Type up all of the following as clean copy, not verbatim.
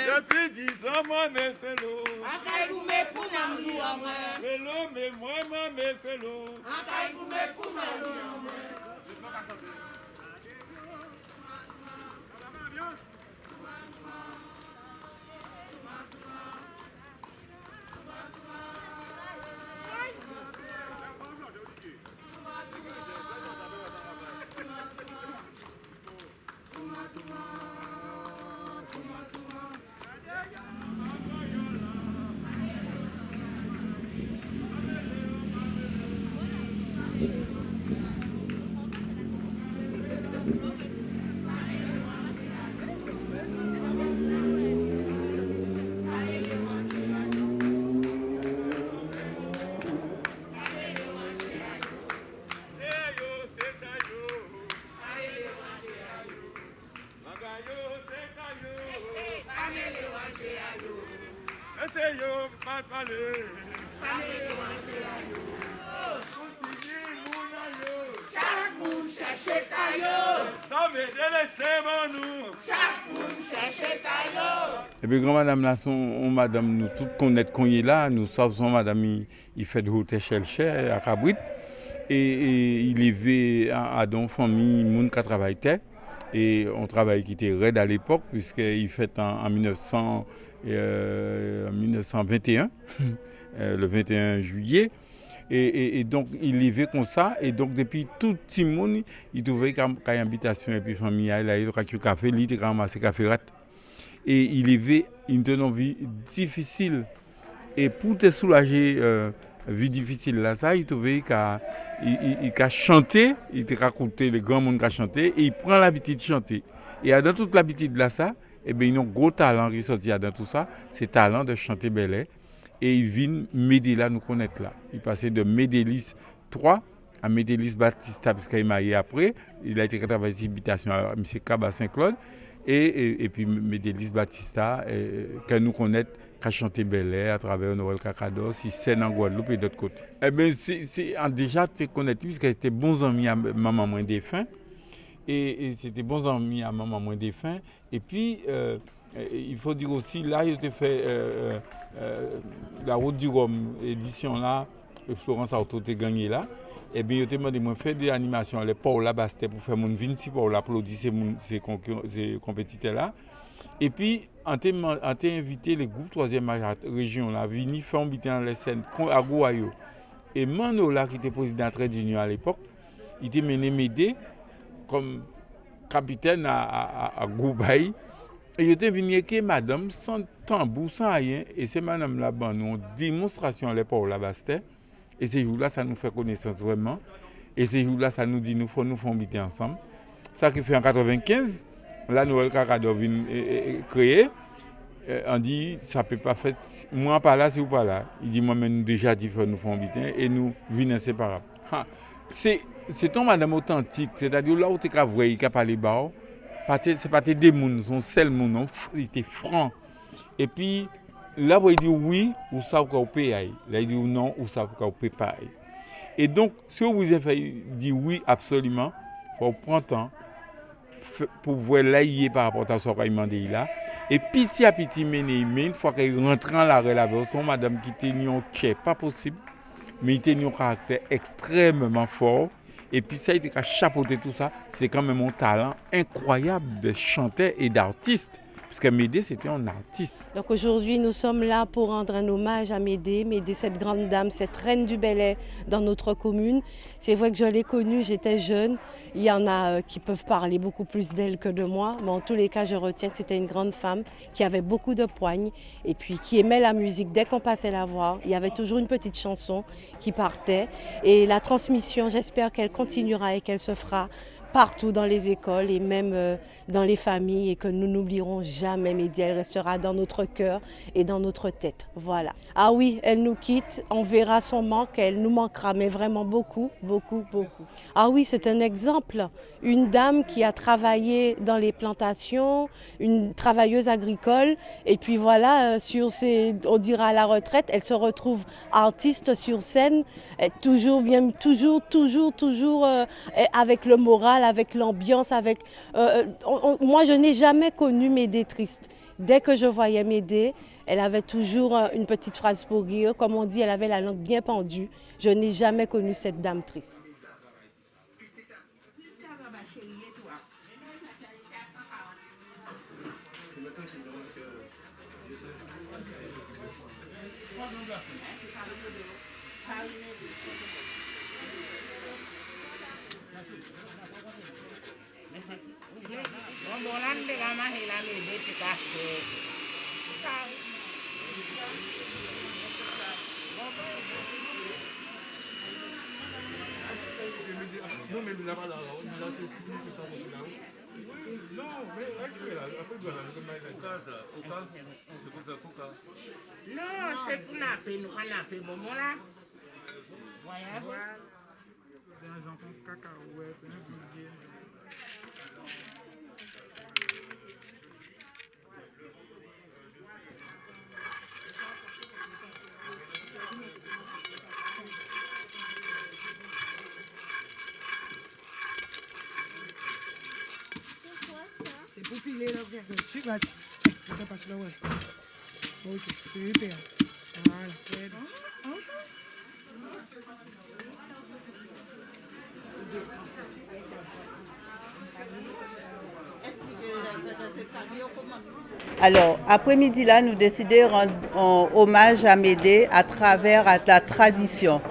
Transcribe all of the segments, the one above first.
Depuis 10 ans, moi, mes félos. Félo, mais moi, mes félos. Et puis, grand-madame, là, madame, nous toutes connaître qu'on est là, nous savons son madame, il fait de haute échelle à Cabrit. Et il est vu à dans famille, moun qui travaille. Et on travaille qui était raide à l'époque, puisqu'il fait en 1921, le 21 juillet. Et donc, il est vu comme ça. Et donc, depuis tout petit monde, il trouvait qu'il y a une habitation et puis famille, il a eu un café, il a ramassé café rat. Et il est vu une vie difficile. Et pour te soulager, vie difficile là, ça, il trouvait qu'il a chanté, il te racontait les grands monde qui a chanté, et il prend l'habitude de chanter. Et dans toute l'habitude là, ça, eh bien, il a un gros talent qui sorti dans tout ça, c'est le talent de chanter Belay. Et il vient m'aider là, nous connaître là. Il passait de Médélis 3 à Médélis Batista, parce qu'il est marié après. Il a été travaillé sur l'habitation à M. Caba Saint-Claude. Et puis Médélis Batista, que nous connaissons, qui a chanté Belay à travers Noël Cacados, si c'est en Guadeloupe et d'autres côtés. Eh bien, déjà, tu connais, puisque c'était bons amis à maman moins défunt. Et c'était bons amis à maman moins défunt. Et puis, il faut dire aussi, là, il a fait la route du Rhum, édition là, Florence Auto a gagné là. Et bien, il a demandé de faire des animations, les Paula Bastet, pour faire mon vinci pour applaudir ces compétiteurs là. Et puis, on a invité les groupes 3e région là, venir faire habiter dans les scènes à Gouayo. Et Manola, qui était président de Trade Union à l'époque, il était mené m'aider comme capitaine à Goubaï. Et il était venu avec madame sans tambour, sans rien. Et c'est madame là-bas, nous avons démonstration à l'époque là Bastet. Et ces jours-là, ça nous fait connaissance vraiment. Et ces jours-là, ça nous dit nous faut habiter ensemble. Ça qui fait en 95, la Noël Cacados vient créer. On dit ça ne peut pas faire moi pas là, si ou pas là. Il dit moi mais nous déjà dit faut nous habiter et nous vivons inséparables. C'est ton madame authentique, c'est-à-dire là où tu as vrai, il a parlé bas. C'est pas des moun, son seul moun, il était franc. Et puis là où il dit oui, ou ça vous paye. Là il dit non, ou ça vous paye pas. Et donc si vous avez dit oui absolument, il faut prendre temps pour voir l'aïe par rapport à ce qu'il a demandé là. Et petit à petit, mais une fois qu'il rentre dans la relation, madame qui tenait un quai, pas possible, mais il tenait un caractère extrêmement fort. Et puis ça, il a chapeauté tout ça. C'est quand même un talent incroyable de chanteur et d'artiste. parce que Médée, c'était un artiste. Donc aujourd'hui, nous sommes là pour rendre un hommage à Médée. Médée, cette grande dame, cette reine du Bel-Air dans notre commune. C'est vrai que je l'ai connue, j'étais jeune. Il y en a qui peuvent parler beaucoup plus d'elle que de moi. Mais en tous les cas, je retiens que c'était une grande femme qui avait beaucoup de poigne et puis qui aimait la musique. Dès qu'on passait la voir, il y avait toujours une petite chanson qui partait. Et la transmission, j'espère qu'elle continuera et qu'elle se fera partout dans les écoles et même dans les familles et que nous n'oublierons jamais Médée. Elle restera dans notre cœur et dans notre tête. Voilà. Ah oui, elle nous quitte, on verra son manque, elle nous manquera, mais vraiment beaucoup, beaucoup, beaucoup. Ah oui, c'est un exemple. Une dame qui a travaillé dans les plantations, une travailleuse agricole, et puis voilà, on dira à la retraite, elle se retrouve artiste sur scène, toujours avec le moral, avec l'ambiance, moi je n'ai jamais connu Médée triste. Dès que je voyais Médée, elle avait toujours une petite phrase pour rire. Comme on dit, elle avait la langue bien pendue. Je n'ai jamais connu cette dame triste. Non, c'est pour napper, nous pas napper bon là. Voyage. C'est pour piler là, super. Tiens, je te passe là, ouais. Ok, super. Voilà, très bien. Alors, après-midi là, nous décidons de rendre hommage à Médée à travers la tradition.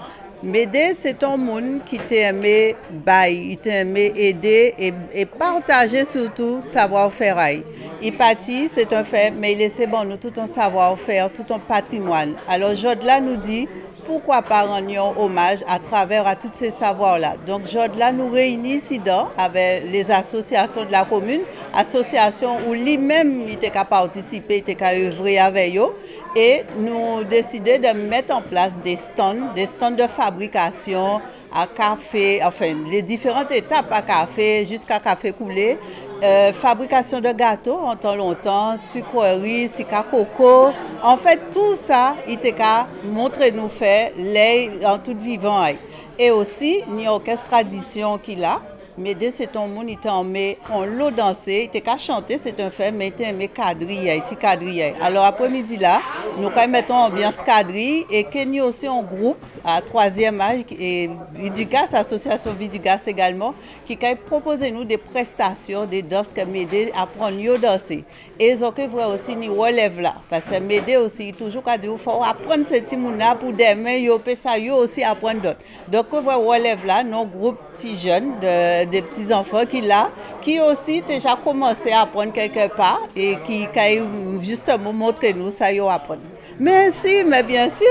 Médée, c'est un monde qui t'aimait bailler, il t'aimait aider et partager surtout savoir-faire. Il partit, c'est un fait, mais il laissait bon nous tout un savoir-faire, tout un patrimoine. Alors, Jodla nous dit, pourquoi pas rendre hommage à travers à tous ces savoirs-là. Donc, Jodla nous réunit ici avec les associations de la commune, associations où lui-même il était qu'à participer, il était qu'à œuvrer avec eux. Et nous décidons de mettre en place des stands de fabrication à café, enfin les différentes étapes à café jusqu'à café coulé, fabrication de gâteaux en temps longtemps, sucrerie, sucre coco. En fait, tout ça, il était qu'à montrer nous faire lait en tout vivant. Et aussi, il y a orchestre tradition qu'il a. Médée, c'est un monde, il était en l'eau dansé, il était qu'à chanter, c'est un fait, mais il était aimé quadrille. Alors après-midi là, nous quand même mettons ambiance quadrille et qu'il y a aussi un groupe à troisième âge et Vidugas, association Vidugas également, qui a proposé nous des prestations, des danses que Médée apprend à danser. Et ils ont aussi ni relève là, parce que Médée aussi toujours qu'à dire, il faut apprendre ces petits là pour demain, il peut ça aussi apprendre d'autres. Donc on voit relève là, nos groupes petits jeunes des petits enfants qui aussi déjà commencé à apprendre quelque part et qui justement montre nous ça y apprendre. Mais si, mais bien sûr,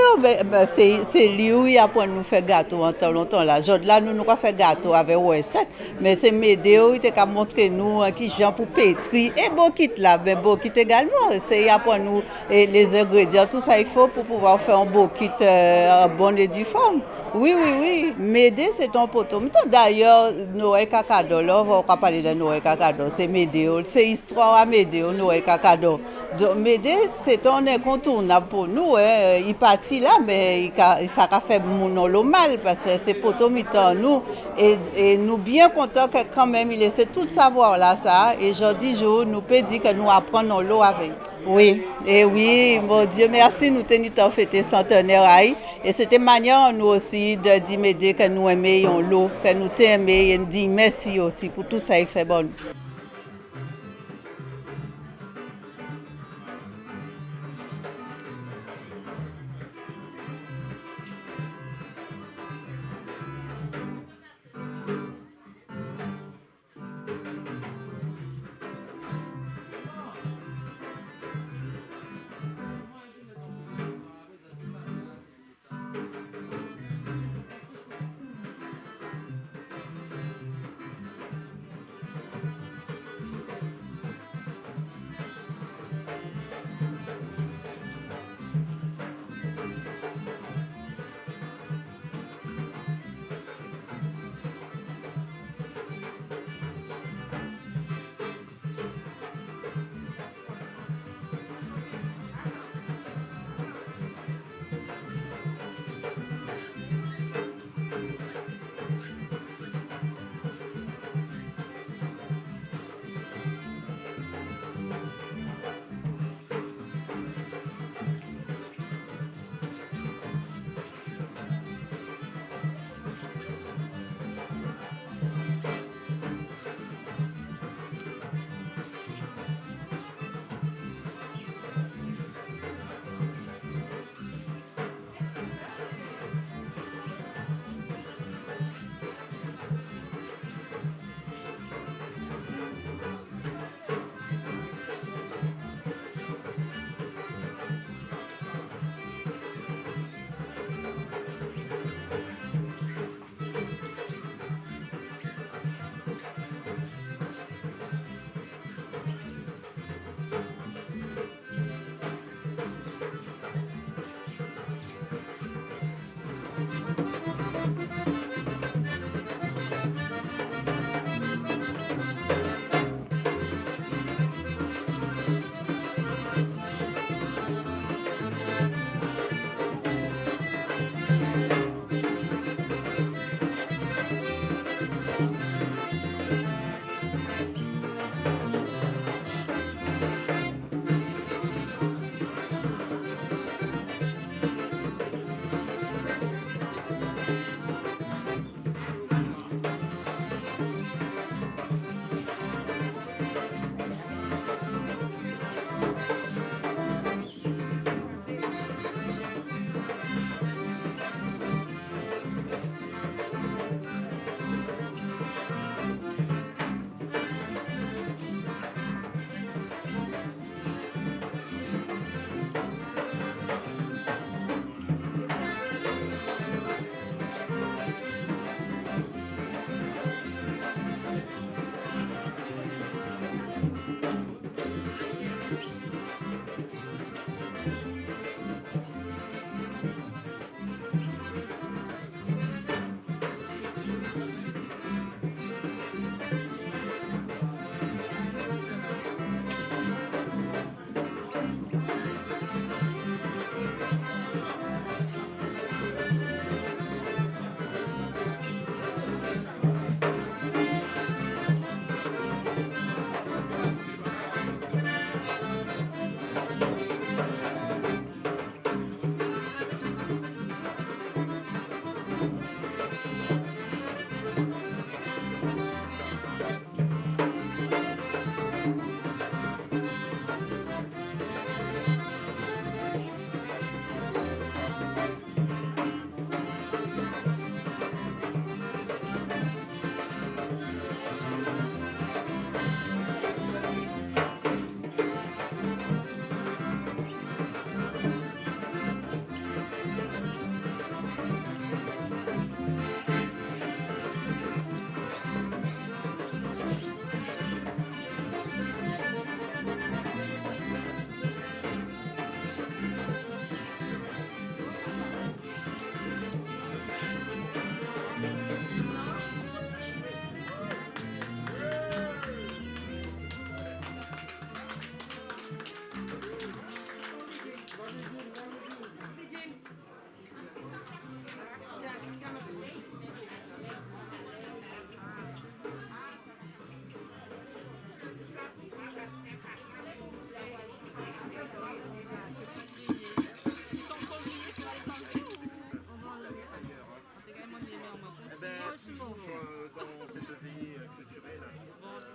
c'est lui où il apprend nous faire gâteau en temps longtemps là. Là nous pas fait gâteau avec OS7, mais c'est Médée où il t'a montré nous qui gens pour pétrir et Bokit là, mais Bokit également, c'est apprend nous et les ingrédients, tout ça il faut pour pouvoir faire un Bokit bon et du forme. Oui. Médée, c'est un poteau. D'ailleurs, Noël Kakado, là, on va parler de Noël Kakado, c'est Médée, c'est histoire à Médée, Noël Kakado. Donc, Médée, c'est un incontournable pour nous. Il partit là, mais ça a fait mon mal, parce que c'est poteau mitant nous. Et nous bien contents que quand même, il laissait tout savoir là, ça. Et aujourd'hui, nous peut dire que nous apprenons l'eau avec. Oui, et oui, mon Dieu, merci, nous tenons fêter centenaire. Et c'était manière nous aussi de dire Médée que nous aimions l'eau, que nous t'aimons et nous dire merci aussi pour tout ça, il fait bon.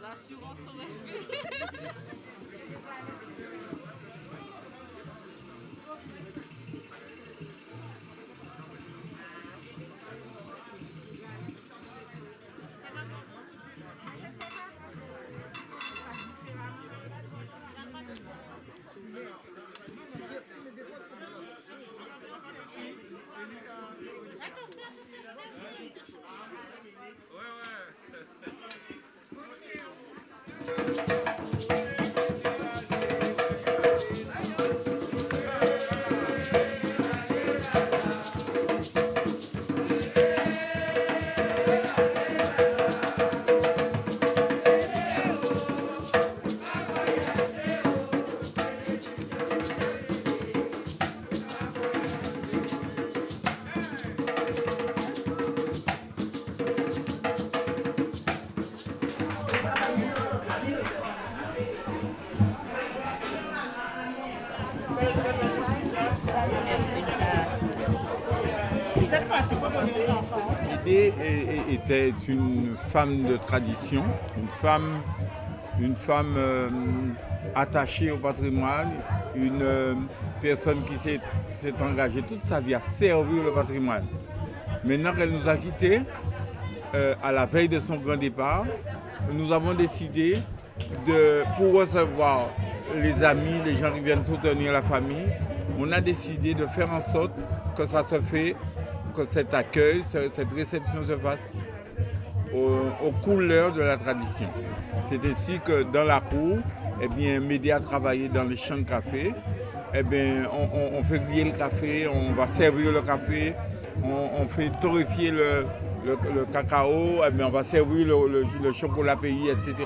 L'assurance aurait fait. Médée était une femme de tradition, une femme attachée au patrimoine, une personne qui s'est engagée toute sa vie à servir le patrimoine. Maintenant qu'elle nous a quittés, à la veille de son grand départ, nous avons décidé pour recevoir les amis, les gens qui viennent soutenir la famille, on a décidé de faire en sorte que ça se fait, que cet accueil, cette réception se fasse aux couleurs de la tradition. C'est ainsi que dans la cour, eh bien, Médée a travaillé dans les champs de café. Eh bien, on fait griller le café, on va servir le café, on fait torréfier le cacao, eh bien, on va servir le chocolat pays, etc.,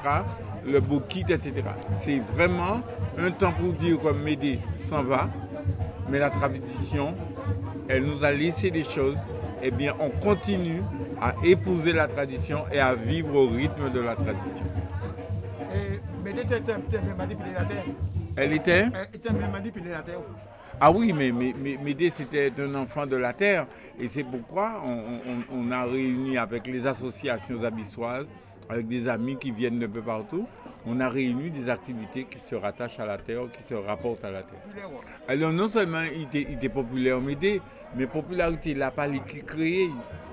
le bouquet, etc. C'est vraiment un temps pour dire que Médée s'en va, mais la tradition, elle nous a laissé des choses, eh bien, on continue à épouser la tradition et à vivre au rythme de la tradition. Médée était manipulateur. Elle était manipulateur. Ah oui, mais Médée, c'était un enfant de la terre. Et c'est pourquoi on a réuni avec les associations abyssoises, avec des amis qui viennent de peu partout, on a réuni des activités qui se rattachent à la terre, qui se rapportent à la terre. Alors non seulement il était populaire Médée, mais popularité là, pas lui qui créé.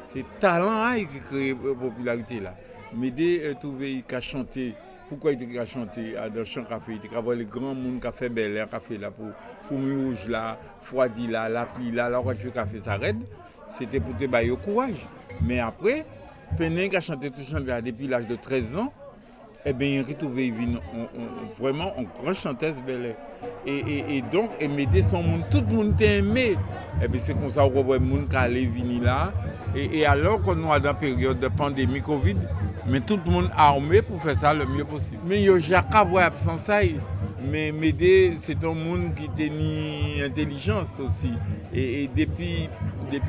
C'est talent qui crée popularité là. Médée trouvait qu'il a chanté. Pourquoi il a chanté dans le champ café? Il a vu les grands monde qui a fait bel air, café là pour Fourmi Rouge là, Froidi là, la pluie là, la voiture café s'arrête. C'était pour te bailler au courage. Mais après, Pénin a chanté tout chant là depuis l'âge de 13 ans. eh bien, retrouvé vraiment en grande chanteuse belle. Et donc, Médée, son monde, tout le monde t'a aimé. Et bien, c'est comme ça qu'on voit le monde qui allait venir là. Et alors qu'on est dans une période de pandémie Covid, mais tout le monde armé pour faire ça le mieux possible. Mais il y a Jacques avoir absent ça. Mais Médée, c'est un monde qui a une intelligence aussi. Et depuis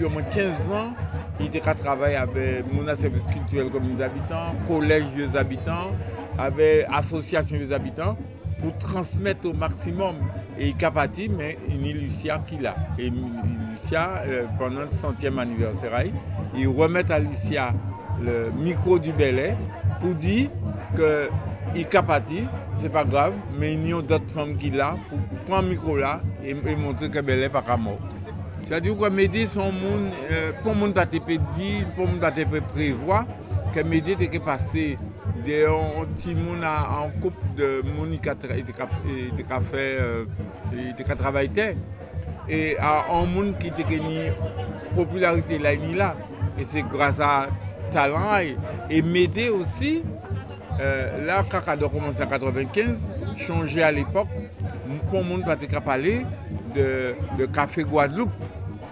au moins 15 ans, il a travaillé avec mon service culturel comme les habitants, collège des habitants, avec association des habitants, pour transmettre au maximum. Et il a parti, mais il y a Lucia qui l'a. Et Lucia, pendant le 100e anniversaire, il remet à Lucia le micro du Bel pour dire que il est parti, c'est pas grave, mais il y a d'autres femmes qui l'ont pour prendre le micro là et montrer que Bel n'est pas mort. C'est-à-dire que Médée, son monde, pour le monde pas te dire, pour le monde pas te prévoir, que Médée était passé d'un petit monde en couple de monde qui a travaillé et à un monde qui a gagné popularité là. Et c'est grâce à talent et Médée aussi. Là, Kakado commence en 1995, changé à l'époque, pour le monde pas te parler de Café Guadeloupe.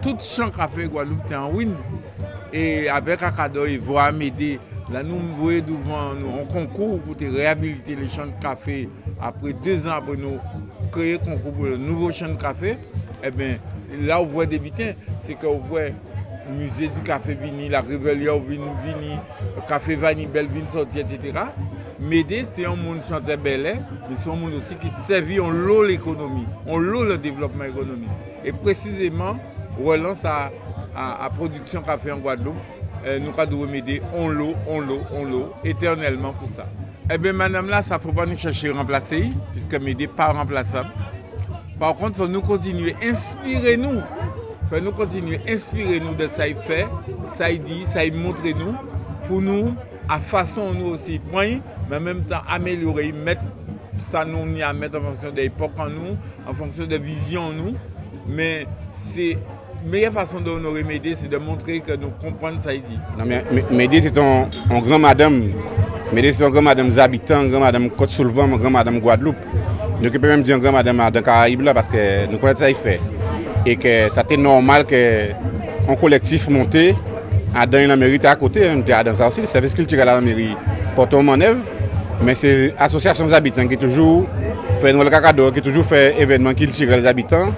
Tout champ Café Guadeloupe était en win. Et avec Kakado, il voit Médée. Là, nous voyons devant nous un concours pour réhabiliter les champs de café. Après 2 ans, après nous créer un concours pour le nouveau champ de café, eh bien, là où vous voyez débuter, c'est que vous voyez le musée du café Vini, la rébellion Vini, le café Vanille Belle Vini sorti, etc. Médée, c'est un monde chanteur bel, mais c'est un monde aussi qui servit en l'eau l'économie, en l'eau le développement économique. Et précisément, relance à production café en Guadeloupe. Nous avons Médée, on l'eau, éternellement pour ça. Eh bien, madame là, ça ne faut pas nous chercher à remplacer, puisque Médée n'est pas remplaçable. Par contre, il faut nous continuer, inspirez-nous. Il faut nous continuer, inspirez-nous de ça il fait, ça il dit, ça il montre nous, pour nous, à façon nous aussi, point, mais en même temps améliorer, mettre ça nous à mettre en fonction de l'époque en nous, en fonction de vision en nous. Mais c'est la meilleure façon d'honorer Médée, c'est de montrer que nous comprenons ça il dit. Non, mais Médée, c'est un grand madame. Médée, c'est un grand madame des habitants, grand madame Côte-Soulevant, grand madame Guadeloupe. Nous pouvons même dire grand madame dans Caraïbes là, parce que nous connaissons ça il fait. Et que c'était normal qu'un collectif monté à dans la mairie à côté, on était dans ça aussi, le service culturel à la mairie porte en œuvre, mais c'est l'association des habitants qui toujours fait le Kakado, qui toujours fait événements culturels des habitants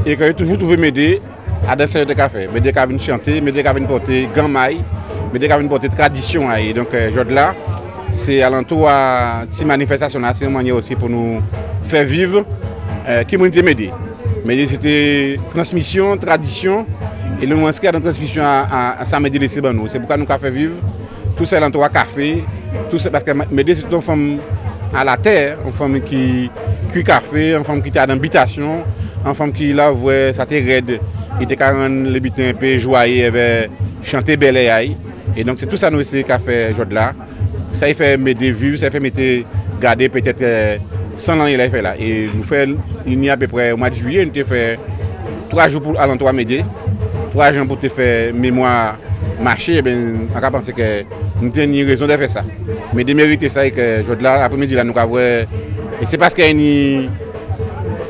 et qui a toujours trouvé Médée à des séances de café. Médée qui a venu chanter, Médée qui a venu porter gamaille, Médée qui a venu porter tradition. Donc aujourd'hui là, c'est alentour à cette manifestation, c'est une manière aussi pour nous faire vivre qui m'a été Médée. Médée, c'était transmission, tradition, et le moins qu'il y a dans la transmission à Médée laissé nous. C'est pourquoi nous avons fait vivre tout ça l'entour à café, tout ça, parce que Médée, c'est une femme à la terre, une femme qui cuit café, une femme qui était dans l'habitation, une femme qui là, voit, ça était raide, il était quand même les butins un peu joyeux, avait chanté belle et donc c'est tout ça nous qui a fait aujourd'hui là. Ça il fait Médée vivre, ça fait Médée garder peut-être 100 ans il a fait là. Et nous faisons il y a à peu près au mois de juillet, nous avons fait 3 jours pour alentour à Médée, 3 jours pour te faire mémoire marcher. Et bien, on a pensé que nous avons une raison de faire ça. Médée mérite ça et que aujourd'hui là, après-midi là, nous avons. Et c'est parce qu'il y a une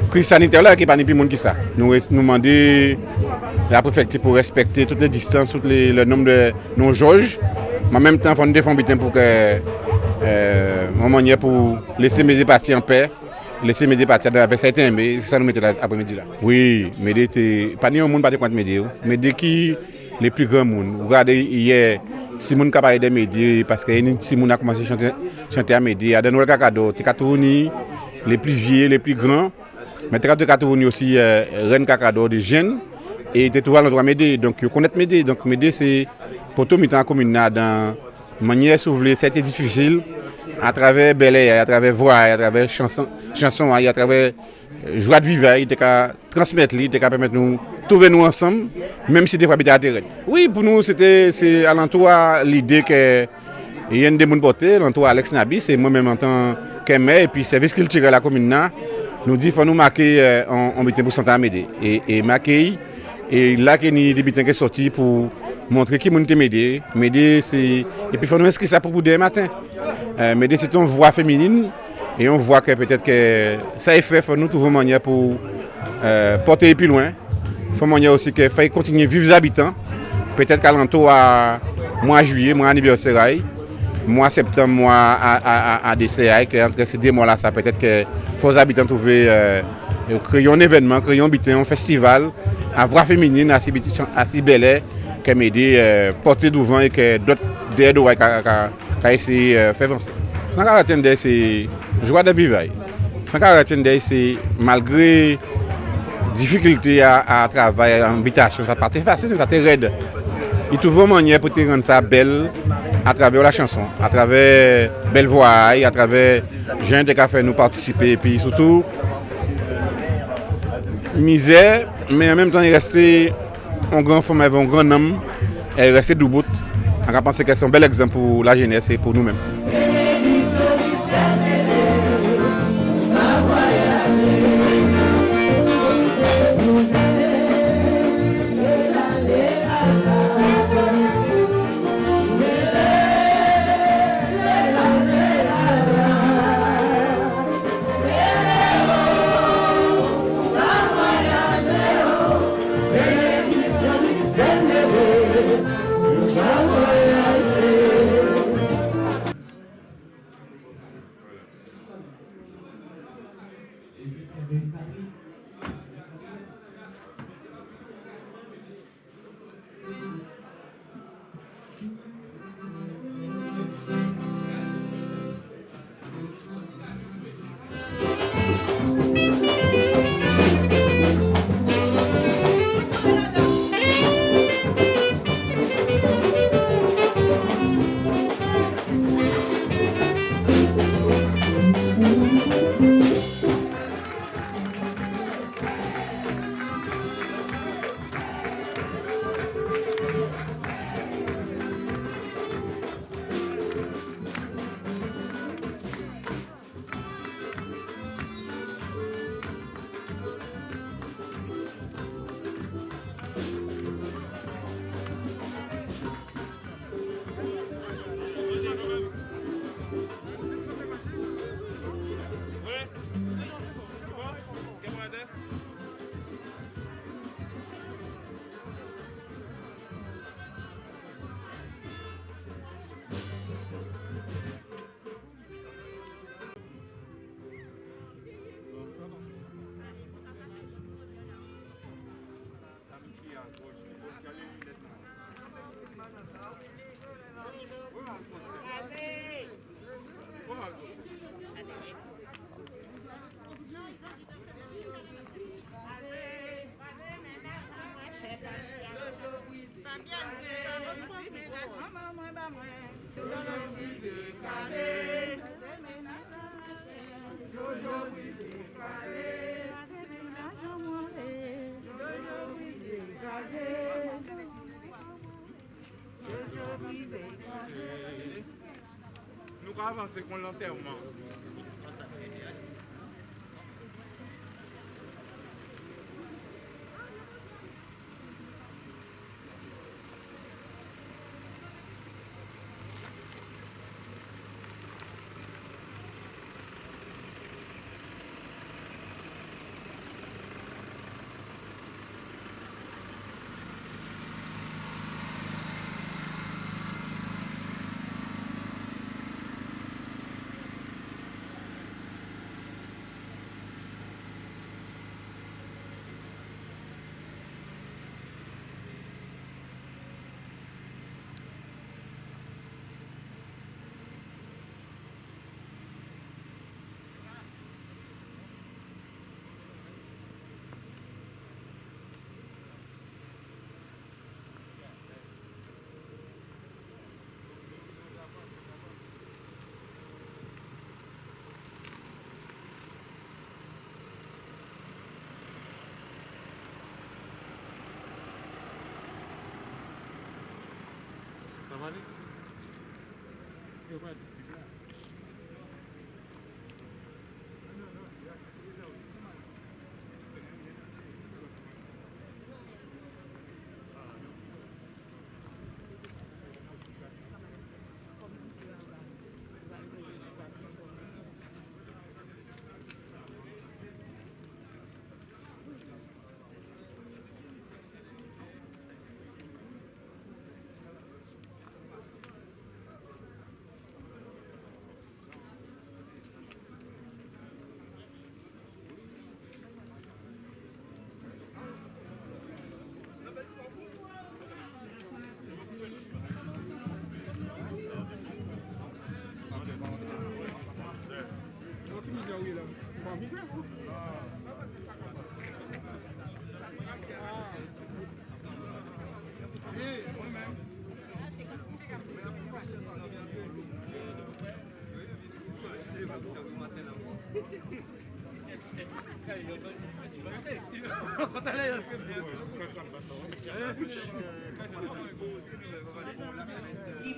crise sanitaire là qui n'est pas plus monde que ça. Nous demandons la préfecture pour respecter toutes les distances, le nombre de nos jauges. Mais en même temps, il faut nous défendre pour que manière pour laisser Médée partir en paix, laisser Médée partir avec certains mais c'est ça nous mettait l'après-midi là. Oui, Médée était pas ni un monde pas contre Médée. Médée qui les plus grands monde. Regardez hier Simon qui a parlé de Médée parce que Simon a commencé à chanter à Médée, à Daniel Kakado, Tikatouni, les plus vieux, les plus grands. Mais Tikatouni aussi Reine Kakado des jeunes et était toujours à l'endroit Médée. Donc ils connaissent Médée. Donc Médée c'est pour tout mettre en commune dans manière soufflée, c'était difficile à travers bel air, à travers voix, à travers chansons, à travers joie de vivre, il était qu'à transmettre, il était qu'à permettre nous trouver nous ensemble, même si des fois c'était à terre. Oui, pour nous c'est alentour l'idée que il y a des gens portés, alentour Alex Nabi, c'est moi-même en tant qu'aimé et puis service culturel à la commune nous dit faut nous marquer en bulletin pour Santa Médée et marquer et là qu'il y a des bulletins qui sont sortis pour montrer qui monte Médée c'est et puis faut nous inscrire ça pour demain matin. Mais c'est une voix féminine et on voit que peut-être que ça est fait, faut nous trouver une manière pour porter plus loin. Il faut une manière aussi qu'il faut continuer à vivre les habitants. Peut-être qu'à l'entour à mois juillet, mois anniversaire, mois septembre, mois à DCI, entre ces deux mois-là, ça peut-être que faut les habitants trouver créer un événement, créer un festival à voix féminine, à si belle que m'aider porter devant et que d'autres derrière qui essayer de faire avancer. Sans caractère, c'est joie de vivre. Sans caractère, c'est malgré difficulté à travailler, à habitation, ça part facile, ça te raide. Il trouve une manière pour te rendre ça belle à travers la chanson, à travers belle voix, à travers gens qui fait nous participer, et puis surtout misère, mais en même temps il restait un grand femme, un grand homme, et restait debout. On pense que c'est un bel exemple pour la jeunesse et pour nous-mêmes. Nous avons avancé con l'enterrement.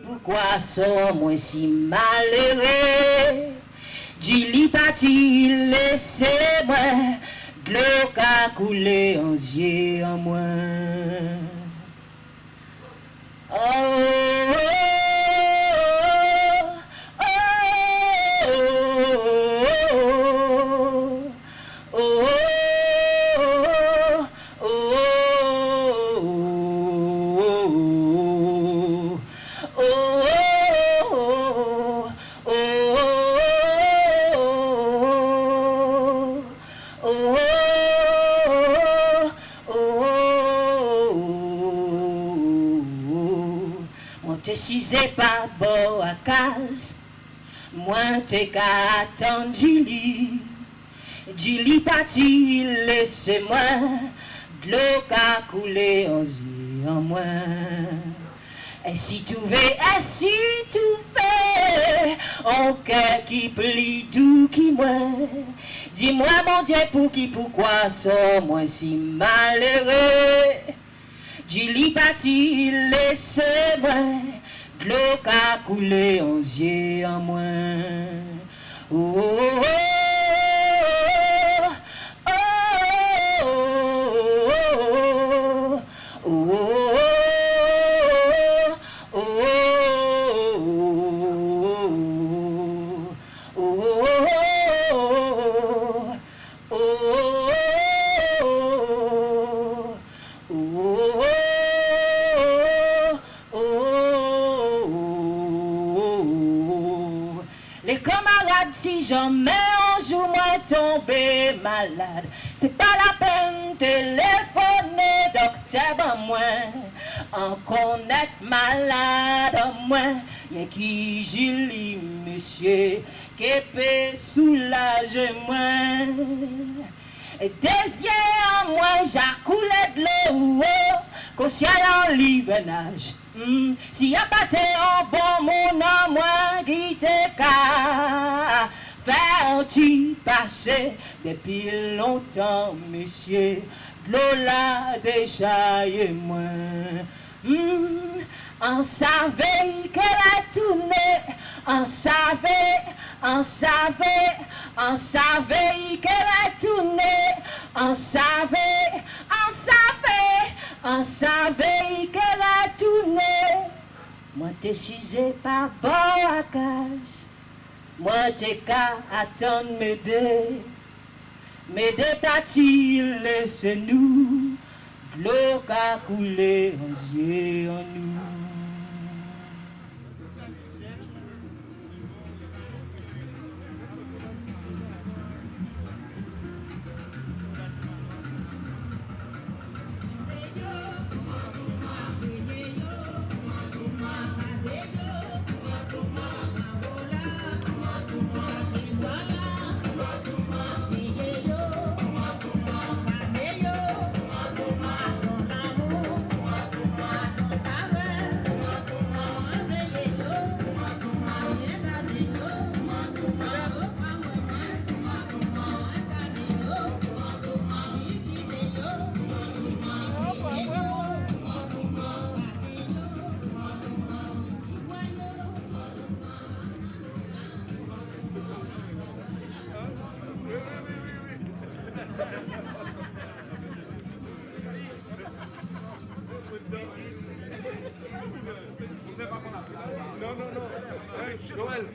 Pourquoi sont-moi si malheureux? Dis-lui pas-tu laissez-moi de l'eau qu'a coulé en yeux en moi. Oh, oh, oh, oh, oh, oh, te chisais pas beau à case, moi t'es qu'à attendre Julie. Julie parti, laisse-moi, de l'eau qu'a coulé en yeux en moi. Et si tu veux, et si tu veux, en cœur qui plie doux qui moi. Dis-moi mon Dieu pourquoi sont-moi si malheureux. Julie parti, laisse-moi, de l'eau qu'a coulé en yeux en moi. Oh, oh, oh, oh, oh, les camarades, si jamais un jour moi tombé malade, c'est pas la peine de téléphoner, docteur, ben moi, en connaître malade, en moi, y'a qui Julie, monsieur, qui peut soulager moi. Et des yeux en moi, j'accoulais de l'eau, qu'au ciel en l'hivernage. Si y a pas un bon mon en moi qui te ca faire un petit passé depuis longtemps, monsieur, l'eau là déjà et moi. On savait qu'elle a tourné, on savait qu'elle a tourné, on savait qu'elle a tourné. Moi t'es chisé par bord à case, moi t'es qu'à attendre m'aider t'a-t-il laissé nous, l'eau qu'a coulé en yeux en nous. Joël.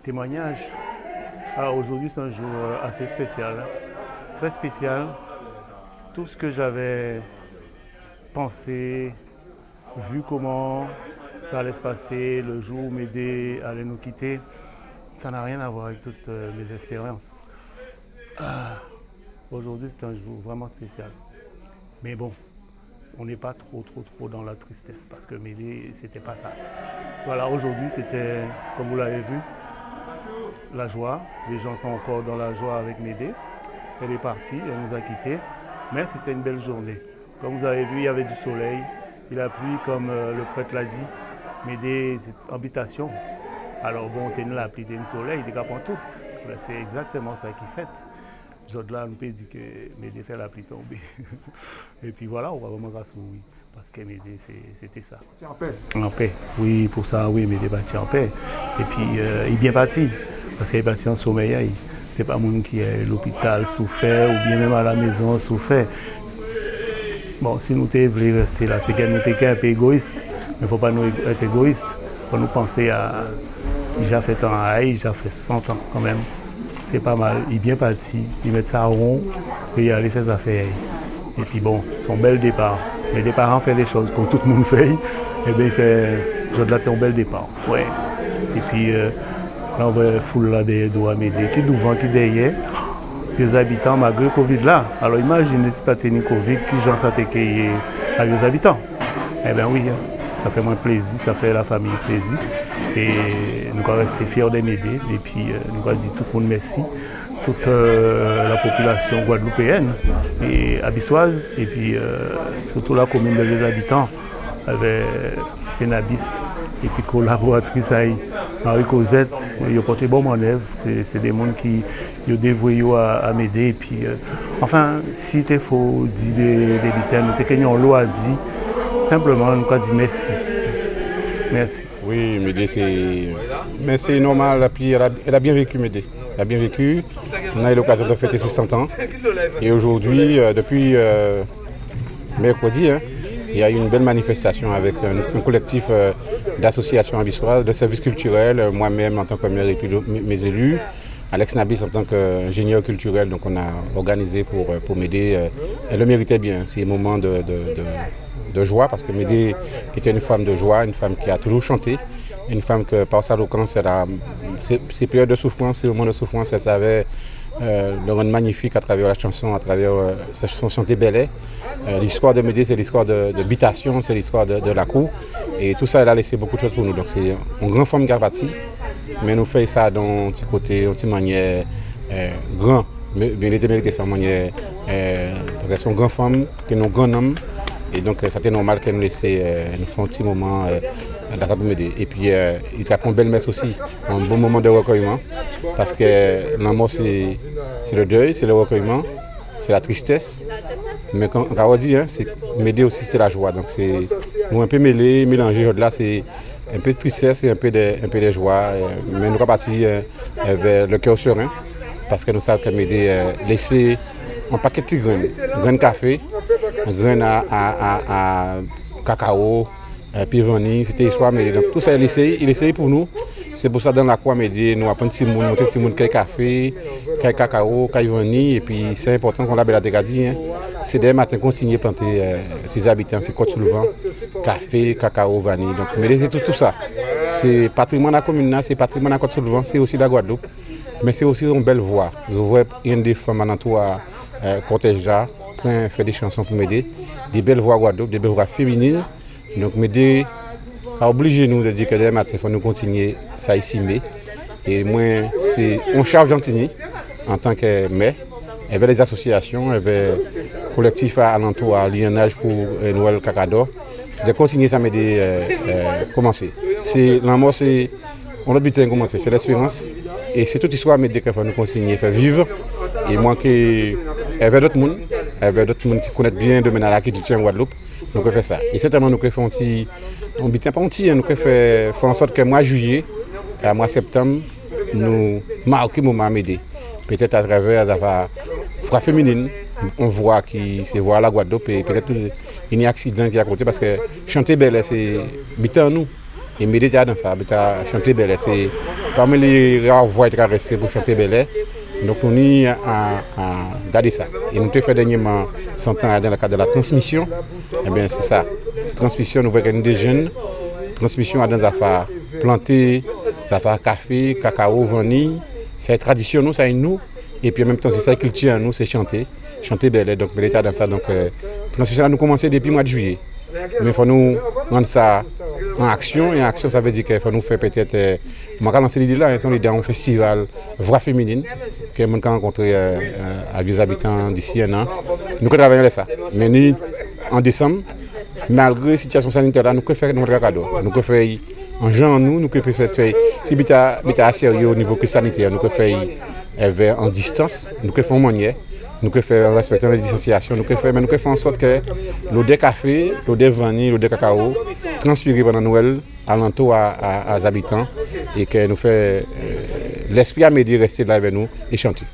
témoignage. Aujourd'hui, c'est un jour assez spécial, très spécial. Tout ce que j'avais pensé, vu comment ça allait se passer le jour où Médée allait nous quitter, ça n'a rien à voir avec toutes mes expériences. Aujourd'hui, c'est un jour vraiment spécial. Mais bon, on n'est pas trop dans la tristesse parce que Médée, c'était pas ça. Voilà, aujourd'hui, c'était, comme vous l'avez vu, la joie. Les gens sont encore dans la joie avec Médée. Elle est partie, elle nous a quittés. Mais c'était une belle journée. Comme vous avez vu, il y avait du soleil. Il a plu, comme le prêtre l'a dit. Médée, c'est habitation. Alors bon, t'es là, t'es le soleil, t'es capable tout. C'est exactement ça qui fait. Là, on peut dire que Médée fait la pluie tomber. Et puis voilà, on va vraiment grâce oui. Parce que Médée, c'était ça. C'est en paix. En paix. Oui, pour ça, oui, Médée est parti en paix. Et puis, il est bien parti. Parce qu'il est parti en sommeil. C'est pas monde qui est à l'hôpital souffert ou bien même à la maison souffert. Bon, si nous voulons rester là, c'est que nous sommes un peu égoïstes. Mais il ne faut pas nous être égoïstes. Il faut nous penser à. Il a fait tant à Haï, il a fait 100 ans quand même. C'est pas mal. Il est bien parti. Il met ça rond et il allait faire ses affaires. Et puis bon, son bel départ. Mais les parents font les choses comme tout le monde fait. Et bien il fait. Jodla, t'es un bel départ. Ouais. Et puis. Là, on va fouler là derrière doit Médée, qui devant, qui derrière, les habitants malgré le Covid là. Alors imaginez si pas tenir Covid, qui gens s'attaquent à les habitants. Eh bien oui, ça fait moins plaisir, ça fait la famille plaisir. Et nous allons rester fiers de Médée. Et puis nous allons dire tout le monde merci, toute la population guadeloupéenne et abyssoise, et puis surtout la commune des habitants, avec Sénabis et puis collaboratrice Marie-Cosette, ils ont porté bon manœuvre. C'est des gens qui ont dévoué à Médée. Et puis, enfin, si il faut dire des bitins, nous avons l'eau à dire, simplement, nous avons dit merci. Merci. Oui, Médée, c'est normal. Elle a bien vécu, Médée. Elle a bien vécu. On a eu l'occasion de fêter ses 100 ans. Et aujourd'hui, depuis mercredi, il y a eu une belle manifestation avec un collectif d'associations abyssoises, de services culturels, moi-même en tant que maire et puis mes élus, Alex Nabis en tant qu'ingénieur culturel. Donc on a organisé pour Médée. Elle le méritait bien, ces moments de joie, parce que Médée était une femme de joie, une femme qui a toujours chanté, une femme que par sa éloquence, ces périodes de souffrance, ces moments de souffrance, elle savait le rendre magnifique à travers la chanson, à travers sa chanson des Bellets. L'histoire de Médée, c'est l'histoire d'habitation, c'est l'histoire de la cour. Et tout ça, elle a laissé beaucoup de choses pour nous. Donc c'est une grande femme qui a bâti, mais nous faisons ça dans un petit côté, une petite manière grand. Mais elle était méritée ça en manière, parce qu'elle est une grande femme, qui est un grand homme. Et donc c'était normal qu'elle nous laisse nous faire un petit moment d'attente de Médée. Et puis il y a une belle messe aussi, un bon moment de recueillement. Parce que la mort c'est le deuil, c'est le recueillement, c'est la tristesse. Mais quand on dit, c'est Médée aussi c'était la joie. Donc c'est nous un peu mélangé. Là c'est un peu de tristesse et un peu de joie. Mais nous sommes partis vers le cœur serein. Parce que nous savons que Médée laissé un paquet de graines de café, graines à cacao, puis vanille, c'était l'histoire Médée. Donc tout ça il essaye pour nous. C'est pour ça dans la croix Médée, nous apprenons petit monde, monter petit monde quel café, quel cacao, quel vanille, et puis c'est important qu'on l'a dit. C'est dès matin continuer à planter ses habitants, ses côtes sous le vent, café, cacao, vanille. Donc Médée c'est tout ça. C'est patrimoine de la commune, c'est patrimoine de la côte sous le vent, c'est aussi la Guadeloupe. Mais c'est aussi une belle voix. Vous voyez une des femmes en tout à cortège là, fait des chansons pour Médée, des belles voix Guadeloupe, des belles voix féminines. Donc Médée a obligé nous de dire que demain matin, il faut nous continuer ça ici. Et moi, c'est on charge d'Antigny en tant que maire. Il y avait les associations, il y avait le collectif alentour à Lienage pour Noël Cacador. De continuer ça Médée commencer. C'est l'amour, c'est on a bien commencé, c'est l'espérance. Et c'est toute histoire Médée qu'il faut nous continuer, faire vivre. Et moi, il y avait d'autres mondes qui connaissent bien le domaine qui tient en Guadeloupe. Nous pouvons faire ça. Et certainement, nous pouvons faire nous pouvons faire en sorte que mois juillet, à mois septembre, nous marquons le moment Médée. Peut-être à travers la voix féminine, on voit qui c'est voir la Guadeloupe et peut-être il y a un accident qui est à côté parce que chanter belle, c'est habiter en nous. Et Médé était dans ça, il a chanté Bel Air. C'est parmi les rares voix qui resté pour chanter Bel Air. Donc on y a gardé ça. Et nous avons fait dernièrement 100 ans dans le cadre de la transmission. Eh bien c'est ça. Cette transmission, nous voyons des jeunes. Transmission dans les affaires plantées, des affaires café, cacao, vanille. C'est tradition, nous, ça est nous. Et puis en même temps, c'est ça qui tient à nous, c'est chanter. Chanter Bel Air. Donc Bel Air dans ça. Donc transmission, nous commencé depuis le mois de juillet. Mais il faut nous rendre ça en action. Et en action, ça veut dire qu'il faut nous faire peut-être. On va lancer l'idée là, on est dans un festival Voix féminine que nous avons rencontré à des habitants d'ici un an. Nous travaillons ça. Mais nous, en décembre, malgré la situation sanitaire, nous pouvons faire notre cadeau. Nous pouvons faire en genre nous pouvons faire. Si nous sommes sérieux au niveau sanitaire, nous pouvons faire en distance, nous pouvons faire en manière. Nous pouvons faire en respectant les distanciations, nous pouvons faire en sorte que l'odeur café, l'odeur vanille, l'odeur cacao transpire pendant Noël alentour à habitants et que nous fait l'esprit à Médé rester là avec nous et chanter.